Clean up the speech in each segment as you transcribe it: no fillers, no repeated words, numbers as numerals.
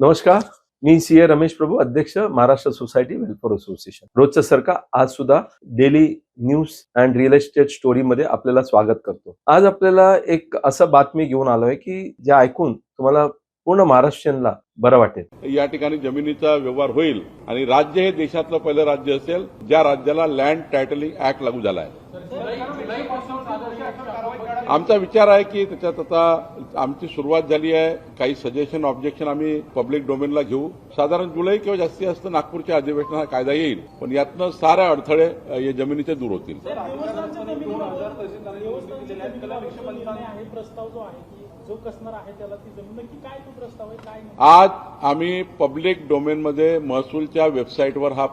नमस्कार, मी सीए रमेश प्रभू, अध्यक्ष Maharashtra society welfare association. रोजचं सरका आज सुद्धा daily news and real estate story मध्ये आपल्याला स्वागत करतो. आज आपल्याला एक असं बातमी घेऊन आलोय की जे ऐकून तुम्हाला पूर्ण महाराष्ट्रीयनला बरं वाटेल. या ठिकाणी जमिनीचा व्यवहार होईल आणि राज्य हे देशातलं पहिलं राज्य असेल ज्या राज्याला लँड टायटलिंग ऍक्ट लागू झाला आहे. आमचा विचार आहे की त्याच्यात आता आमची सुरुवात झाली आहे. काही सजेशन ऑब्जेक्शन आम्ही पब्लिक डोमेनला घेऊ. साधारण जुलै किंवा जास्तीत जास्त नागपूरच्या अधिवेशनात हा कायदा येईल, पण यातनं सारे अडथळे हे जमिनीचे दूर होतील. आज आम्ही पब्लिक डोमेनमध्ये महसूलच्या वेबसाईटवर हा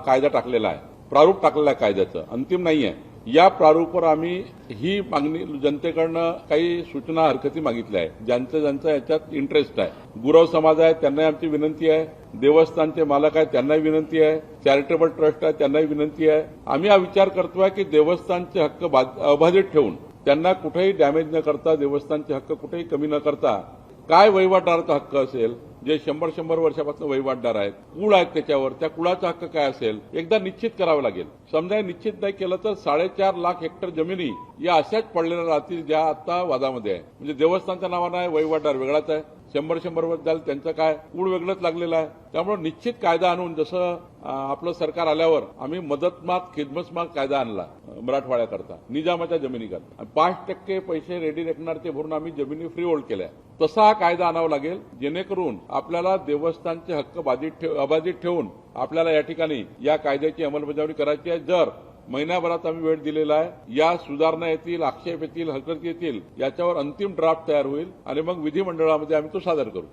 कायदा टाकलेला आहे, प्रारूप टाकलेला आहे कायद्याचं, अंतिम नाही आहे. या प्रारूपावर आम्ही ही मागणी जनतेकडनं काही सूचना हरकती मागितल्या आहेत. ज्यांचं याच्यात इंटरेस्ट आहे, गुरव समाज आहे त्यांनाही आमची विनंती आहे, देवस्थानचे मालक आहेत त्यांनाही विनंती आहे, चॅरिटेबल ट्रस्ट आहे त्यांनाही विनंती आहे. आम्ही हा विचार करतोय की देवस्थानचे हक्क अबाधित ठेवून त्यांना कुठेही डॅमेज न करता, देवस्थानचे हक्क कुठेही कमी न करता, काय वहिवाटदाराचा हक्क असेल जे 100 वर्षापासून वहिवाटदार आहेत, कुळ आहेत त्याच्यावर, त्या कुळाचा हक्क काय असेल एकदा निश्चित करावं लागेल. समजा निश्चित नाही केलं तर 4.5 लाख हेक्टर जमिनी या अशाच पडलेल्या राहतील ज्या आता वादामध्ये आहे. म्हणजे देवस्थानच्या नावानं आहे, वहिवाटदार वेगळाच आहे, 100 वर्ष झालं त्यांचं काय, कुळ वेगळंच लागलेलं आहे. त्यामुळे निश्चित कायदा आणून, जसं आपलं सरकार आल्यावर आम्ही मदतमात खिदमतमात कायदा आणला मराठवाड्याकरता, निजामाच्या जमिनीकरता 5% पैसे रेडी रेकनरचे भरून आम्ही जमिनी फ्री होल्ड केल्या. तसा हा कायदा आणावा लागेल जेणेकरून आपल्याला देवस्थानचे हक्क अबाधित ठेवून आपल्याला या ठिकाणी या कायद्याची अंमलबजावणी करायची आहे. जर महिन्याभरात आम्ही वेळ दिलेला आहे, या सुधारणा येतील, आक्षेप येतील, हरकत येतील, याच्यावर अंतिम ड्राफ्ट तयार होईल आणि मग विधिमंडळामध्ये आम्ही तो सादर करू.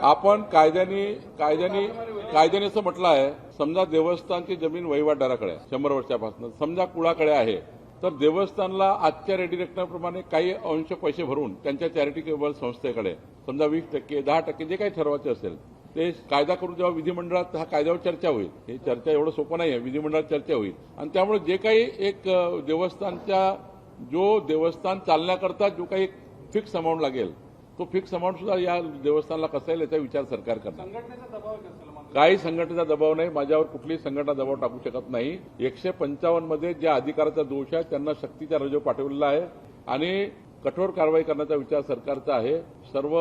आपण कायद्याने असं म्हटलं आहे, समजा देवस्थानची जमीन वहिवाटदाराकडे 100 वर्षापासून, समजा कुळाकडे आहे, तर देवस्थानला आजच्या रेडी रेकनरप्रमाणे काही अंश पैसे भरून त्यांच्या चॅरिटेबल संस्थेकडे समजा 20%, 10% जे काही ठरवायचे असेल ते कायदा करून जेव्हा विधिमंडळात हा कायद्यावर चर्चा होईल, ही चर्चा एवढं सोपं नाही आहे, विधिमंडळात चर्चा होईल आणि त्यामुळे जे काही एक देवस्थान चालण्याकरता जो काही फिक्स अमाऊंट लागेल तो फिक्स अमाऊंट सुद्धा या देवस्थानाला कसा येईल याचा विचार सरकार करणार. काही संघटनेचा दबाव नाही, माझ्यावर कुठलीही संघटना दबाव टाकू शकत नाही. 155 मध्ये ज्या अधिकाराचा दोष आहे त्यांना सक्तीचा रजव पाठवलेला आहे आणि कठोर कारवाई करण्याचा विचार सरकारचा आहे. सर्व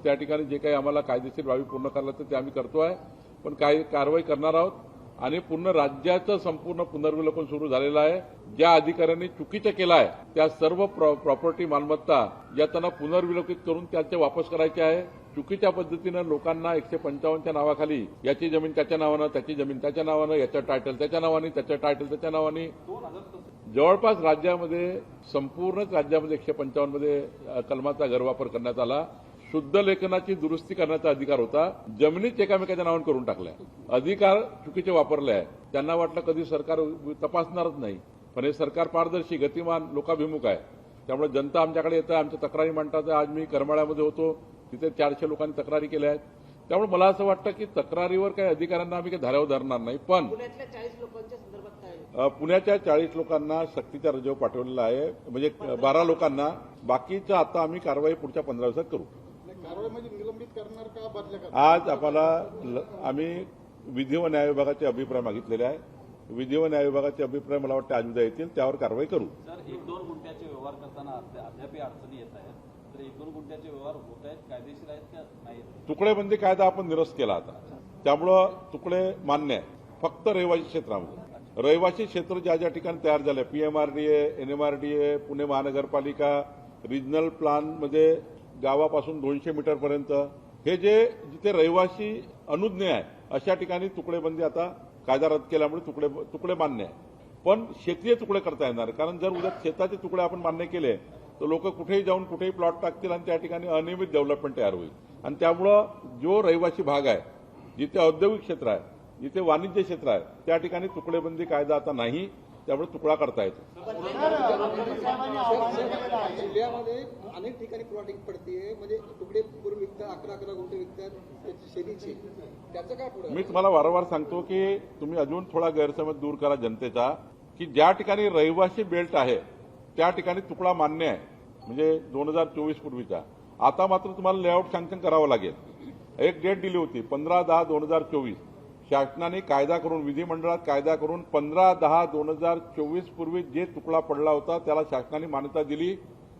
त्या ठिकाणी जे काही आम्हाला कायदेशीर बाबी पूर्ण करायला ते आम्ही करतोय, पण काही कारवाई करणार आहोत आणि पूर्ण राज्याचं संपूर्ण पुनर्विलोकन सुरू झालेलं आहे. ज्या अधिकाऱ्यांनी चुकीचं केलं आहे त्या सर्व प्रॉपर्टी मालमत्ता या त्यांना पुनर्विलोकित करून त्याचे वापस करायचे आहे. चुकीच्या पद्धतीनं लोकांना 155च्या नावाखाली याची जमीन त्याच्या नावानं, त्याची जमीन त्याच्या नावानं, याचं टायटल त्याच्या नावाने, त्याचं टायटल त्याच्या नावाने, जवळपास राज्यामध्ये संपूर्णच राज्यामध्ये 155 मध्ये कलमाचा गैरवापर करण्यात आला. शुद्ध लेखनाची दुरुस्ती करण्याचा अधिकार होता, जमिनीत एकामेकाच्या नावाने करून टाकल्या. अधिकार चुकीचे वापरले आहे. त्यांना वाटलं कधी सरकार तपासणारच नाही, पण हे सरकार पारदर्शी, गतिमान, लोकाभिमुख आहे. त्यामुळे जनता आमच्याकडे येतं, आमच्या तक्रारी मांडतात. आज मी करमाळ्यामध्ये होतो, तिथे 400 लोकांनी तक्रारी केल्या आहेत. त्यामुळे मला असं वाटतं की तक्रारीवर काही अधिकाऱ्यांना आम्ही काही धाऱ्यावर धरणार नाही, पण पुण्याच्या 40 लोकांना सक्तीचा रजव पाठवलेला आहे, म्हणजे 12 लोकांना. बाकीचं आता आम्ही कारवाई पुढच्या 15 दिवसात करू. आज आम्ही विधी व न्याय विभागाचे अभिप्राय मागितलेले आहे. विधी व न्याय विभागाचे अभिप्राय मला वाटतं आज उद्या येतील, त्यावर कारवाई करू. सर, 1-2 गुंठ्याचे व्यवहार करताना अद्याप अडचणी येत आहेत, तर 1-2 गुंठ्याचे व्यवहार होत आहेत, कायदेशीर आहेत का नाही? तुकडेबंदी कायदा आपण निरस्त केला आता, त्यामुळं तुकडे मान्य आहे. फक्त रहिवासी क्षेत्रामध्ये, रहिवासी क्षेत्र ज्या ज्या ठिकाणी तयार झाले, पीएमआरडीए, एनएमआरडीए, पुणे महानगरपालिका, रिजनल प्लॅनमध्ये गावापासून 200 मीटरपर्यंत हे जिथे रहिवासी अनुज्ञ आहे अशा ठिकाणी तुकडेबंदी आता कायदा रद्द केल्यामुळे तुकडे मान्य आहे. पण शेतीचे तुकडे करता येणार, कारण जर उद्या शेताचे तुकडे आपण मान्य केले तर लोक कुठेही जाऊन कुठेही प्लॉट टाकतील आणि त्या ठिकाणी अनियमित डेव्हलपमेंट तयार होईल. आणि त्यामुळं जो रहिवासी भाग आहे, जिथे औद्योगिक क्षेत्र आहे, जिथे वाणिज्य क्षेत्र आहे, त्या ठिकाणी तुकडेबंदी कायदा आता नाही, त्यामुळे तुकडा करता येतो. जिल्ह्यामध्ये अनेक ठिकाणी प्लॉटिंग पडते, म्हणजे तुकडे पूर्व विकतात, 11 गुंठे विकतात शेतीची, त्याचं काय पुढे? मी तुम्हाला वारंवार सांगतो की तुम्ही अजून थोडा गैरसमज दूर करा जनतेचा, की ज्या ठिकाणी रहिवासी बेल्ट आहे त्या ठिकाणी तुकडा मान्य आहे, म्हणजे 2024 पूर्वीचा. आता मात्र तुम्हाला लेआउट सँक्शन करावं लागेल. एक डेट दिली होती 15/10/2024. शासनाने कायदा करून, विधिमंडळात कायदा करून 15/10/2024 पूर्वी जे तुकडा पडला होता त्याला शासनाने मान्यता दिली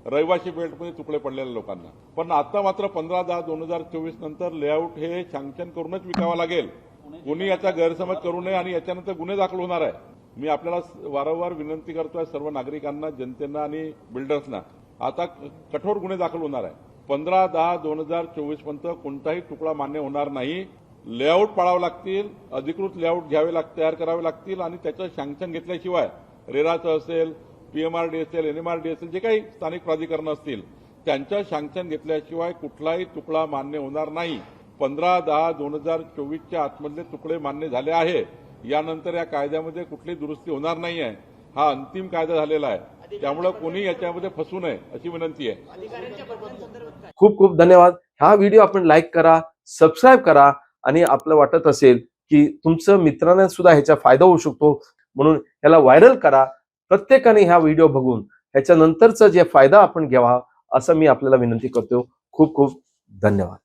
रहिवासी बेल्टमध्ये तुकडे पडलेल्या लोकांना. पण आता मात्र 15/10/2024 नंतर लेआउट हे सँक्शन करूनच विकावं लागेल. कोणी याचा गैरसमज करू नये आणि याच्यानंतर गुन्हे दाखल होणार आहे. मी आपल्याला वारंवार विनंती करतोय, सर्व नागरिकांना, जनतेना आणि बिल्डर्सना, आता कठोर गुन्हे दाखल होणार आहे. 15/10/2024 पर्यंत कोणताही तुकडा मान्य होणार नाही. लेआउट पाळावं लागतील, अधिकृत लेआउट तयार करावे लागतील आणि त्याचं सँक्शन घेतल्याशिवाय रेराचं असेल, पीएमआरडी असेल, एनएमआरडी असेल, जे काही स्थानिक प्राधिकरण असतील त्यांचं सँक्शन घेतल्याशिवाय कुठलाही तुकडा मान्य होणार नाही. 15/10/2024च्या आतमधले तुकडे मान्य झाले आहे. यानंतर या कायद्यामध्ये कुठली दुरुस्ती होणार नाही आहे. हा अंतिम कायदा झालेला आहे. त्यामुळे कोणी याच्यामध्ये फसू नये अशी विनंती आहे. खूप खूप धन्यवाद. हा व्हिडिओ आपण लाईक करा, सबस्क्राईब करा आणि आपलं वाटत असेल की तुमचं मित्रांना सुद्धा ह्याचा फायदा होऊ शकतो म्हणून ह्याला व्हायरल करा. प्रत्येकाने हा व्हिडिओ बघून ह्याच्यानंतरचा जे फायदा आपण घ्यावा असं मी आपल्याला विनंती करतो. खूप खूप धन्यवाद.